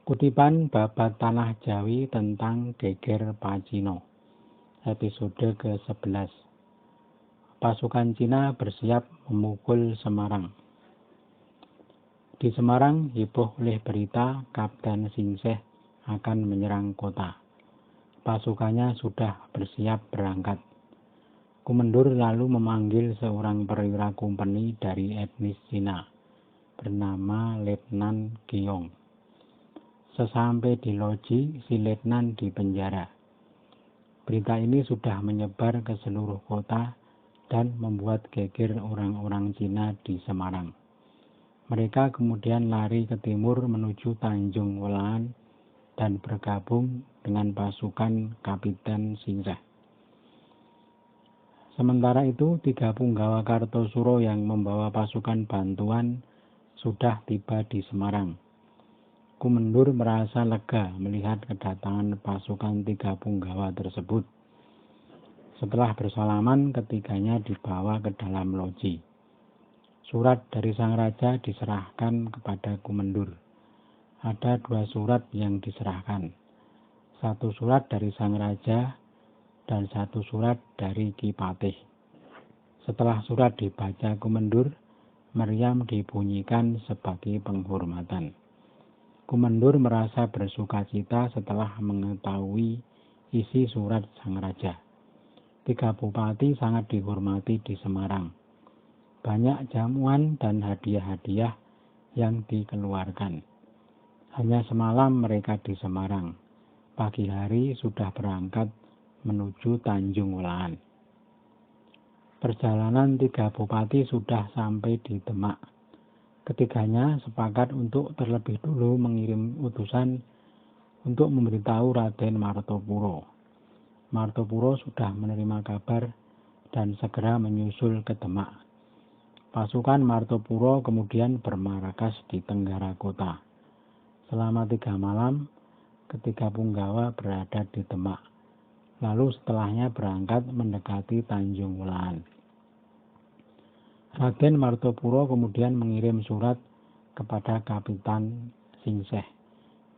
Kutipan Babat Tanah Jawi tentang Geger Pacino, episode ke-11. Pasukan Cina bersiap memukul Semarang. Di Semarang heboh oleh berita Kapten Singseh akan menyerang kota. Pasukannya sudah bersiap berangkat. Kumendur lalu memanggil seorang perwira kompeni dari etnis Cina, bernama Letnan Giong. Sesampai di loji, si letnan dipenjara. Berita ini sudah menyebar ke seluruh kota dan membuat geger orang-orang Cina di Semarang. Mereka kemudian lari ke timur menuju Tanjung Welaan dan bergabung dengan pasukan Kapiten Singseh. Sementara itu, 3 punggawa Kartosuro yang membawa pasukan bantuan sudah tiba di Semarang. Kumendur merasa lega melihat kedatangan pasukan 3 punggawa tersebut. Setelah bersalaman, ketiganya dibawa ke dalam loji. Surat dari sang raja diserahkan kepada Kumendur. Ada 2 surat yang diserahkan. 1 surat dari sang raja dan 1 surat dari Ki Patih. Setelah surat dibaca Kumendur, meriam dibunyikan sebagai penghormatan. Kumendur merasa bersukacita setelah mengetahui isi surat sang raja. 3 bupati sangat dihormati di Semarang. Banyak jamuan dan hadiah-hadiah yang dikeluarkan. Hanya semalam mereka di Semarang. Pagi hari sudah berangkat menuju Tanjung Welaan. Perjalanan 3 bupati sudah sampai di Demak. Ketiganya sepakat untuk terlebih dulu mengirim utusan untuk memberitahu Raden Martopuro. Martopuro sudah menerima kabar dan segera menyusul ke Demak. Pasukan Martopuro kemudian bermarkas di Tenggara Kota. Selama 3 malam, ketiga punggawa berada di Demak. Lalu setelahnya berangkat mendekati Tanjung Welaan. Raden Martopuro kemudian mengirim surat kepada Kapitan Singseh,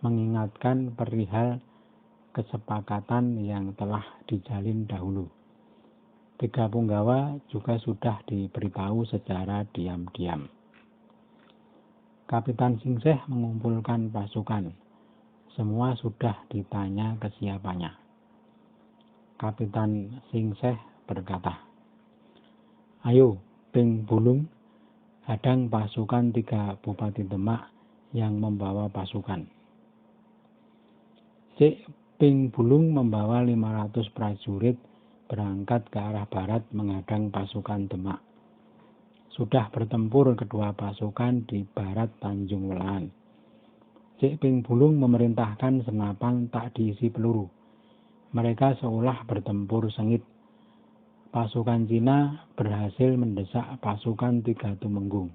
mengingatkan perihal kesepakatan yang telah dijalin dahulu. 3 punggawa juga sudah diberitahu secara diam-diam. Kapitan Singseh mengumpulkan pasukan. Semua sudah ditanya kesiapannya. Kapitan Singseh berkata, "Ayo, Ping Bulung, hadang pasukan 3 Bupati Demak yang membawa pasukan." Cik Ping Bulung membawa 500 prajurit berangkat ke arah barat menghadang pasukan Demak. Sudah bertempur kedua pasukan di barat Tanjung Welaan. Cik Ping Bulung memerintahkan senapan tak diisi peluru. Mereka seolah bertempur sengit. Pasukan Cina berhasil mendesak pasukan 3 Tumenggung.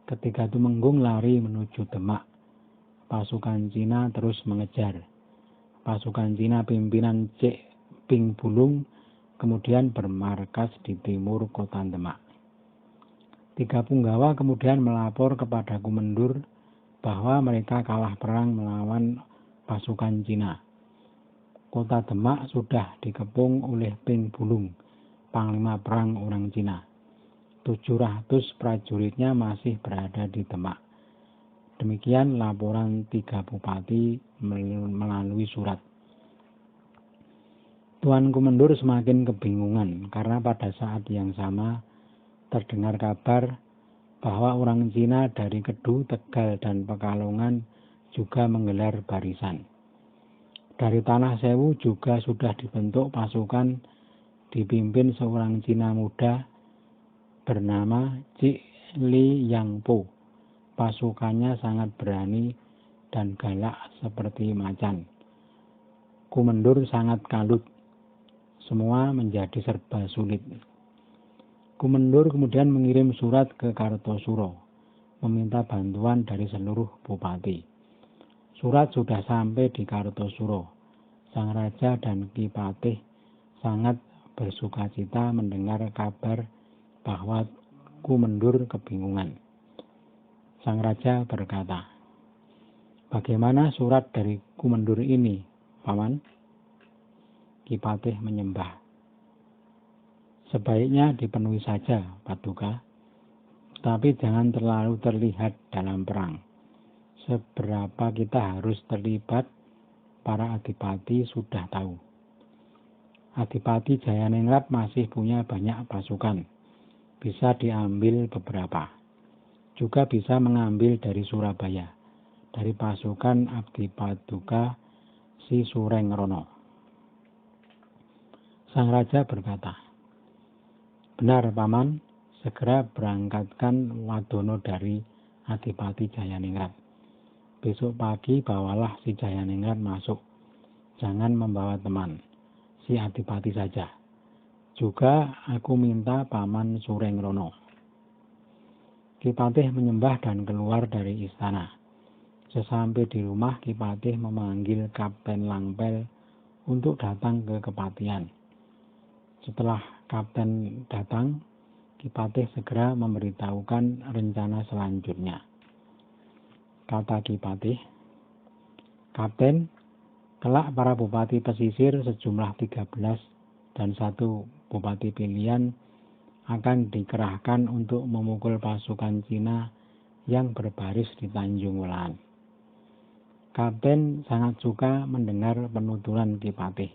Ketiga Tumenggung lari menuju Demak. Pasukan Cina terus mengejar. Pasukan Cina pimpinan Cik Ping Bulung kemudian bermarkas di timur kota Demak. 3 punggawa kemudian melapor kepada Kumendur bahwa mereka kalah perang melawan pasukan Cina. Kota Demak sudah dikepung oleh Ping Bulung, panglima perang orang Cina. 700 prajuritnya masih berada di Demak. Demikian laporan 3 bupati melalui surat. Tuan Kumendur semakin kebingungan karena pada saat yang sama terdengar kabar bahwa orang Cina dari Kedu, Tegal, dan Pekalongan juga menggelar barisan. Dari Tanah Sewu juga sudah dibentuk pasukan dipimpin seorang Cina muda bernama Cik Li Yangpo. Pasukannya sangat berani dan galak seperti macan. Kumendur sangat kalut. Semua menjadi serba sulit. Kumendur kemudian mengirim surat ke Kartosuro, meminta bantuan dari seluruh bupati. Surat sudah sampai di Kartosuro. Sang raja dan Ki Patih sangat bersukacita mendengar kabar bahwa Kumendur kebingungan. Sang raja berkata, Bagaimana surat dari Kumendur ini, Paman? Ki Patih menyembah. Sebaiknya dipenuhi saja, Paduka, tapi jangan terlalu terlihat dalam perang. Seberapa kita harus terlibat, para adipati sudah tahu. Adipati Jayaningrat masih punya banyak pasukan. Bisa diambil beberapa. Juga bisa mengambil dari Surabaya, dari pasukan Abdi Paduka si Surengrono. Sang Raja berkata, benar, Paman, segera berangkatkan Wadono dari Adipati Jayaningrat. Besok pagi bawalah si Jayaningrat masuk. Jangan membawa teman, si Adipati saja. Juga aku minta Paman Surengrono. Ki Patih menyembah dan keluar dari istana. Sesampai di rumah, Ki Patih memanggil Kapten Langpel untuk datang ke kepatihan. Setelah Kapten datang, Ki Patih segera memberitahukan rencana selanjutnya. Kata Ki Patih, Kapten, kelak para bupati pesisir sejumlah 13 dan 1 bupati pilihan akan dikerahkan untuk memukul pasukan Cina yang berbaris di Tanjung Welaan. Kapten sangat suka mendengar penuturan Ki Patih.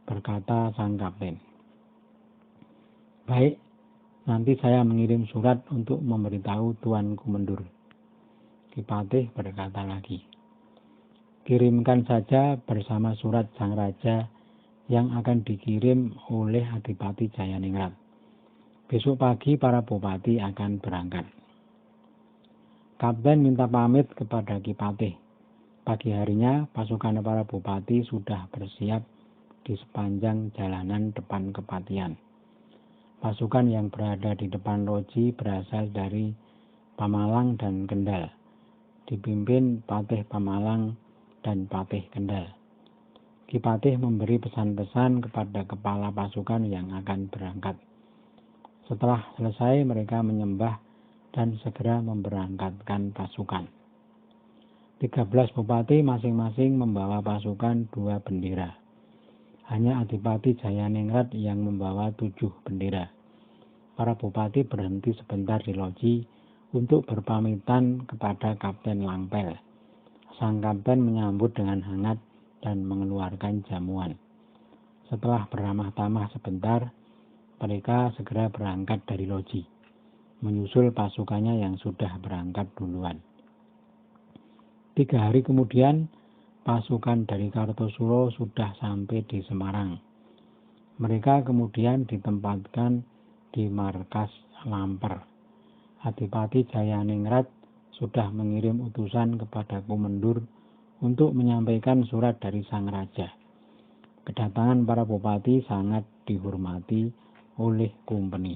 Berkata sang kapten, baik, nanti saya mengirim surat untuk memberitahu Tuan Kumendur. Ki Patih berkata lagi, kirimkan saja bersama surat sang raja yang akan dikirim oleh Adipati Jayaningrat. Besok pagi para bupati akan berangkat. Kapten minta pamit kepada Ki Patih. Pagi harinya pasukan para bupati sudah bersiap di sepanjang jalanan depan kepatihan. Pasukan yang berada di depan loji berasal dari Pamalang dan Kendal, dipimpin Patih Pamalang dan Patih Kendal. Ki Patih memberi pesan-pesan kepada kepala pasukan yang akan berangkat. Setelah selesai mereka menyembah dan segera memberangkatkan pasukan. 13 bupati masing-masing membawa pasukan 2 bendera. Hanya Adipati Jayaningrat yang membawa 7 bendera. Para bupati berhenti sebentar di loji untuk berpamitan kepada Kapten Langpel. Sang kapten menyambut dengan hangat dan mengeluarkan jamuan. Setelah beramah-tamah sebentar, mereka segera berangkat dari loji, menyusul pasukannya yang sudah berangkat duluan. 3 hari kemudian, pasukan dari Kartosuro sudah sampai di Semarang. Mereka kemudian ditempatkan di markas Lamper. Adipati Jayaningrat sudah mengirim utusan kepada Kumendur untuk menyampaikan surat dari sang raja. Kedatangan para bupati sangat dihormati oleh Kumpeni.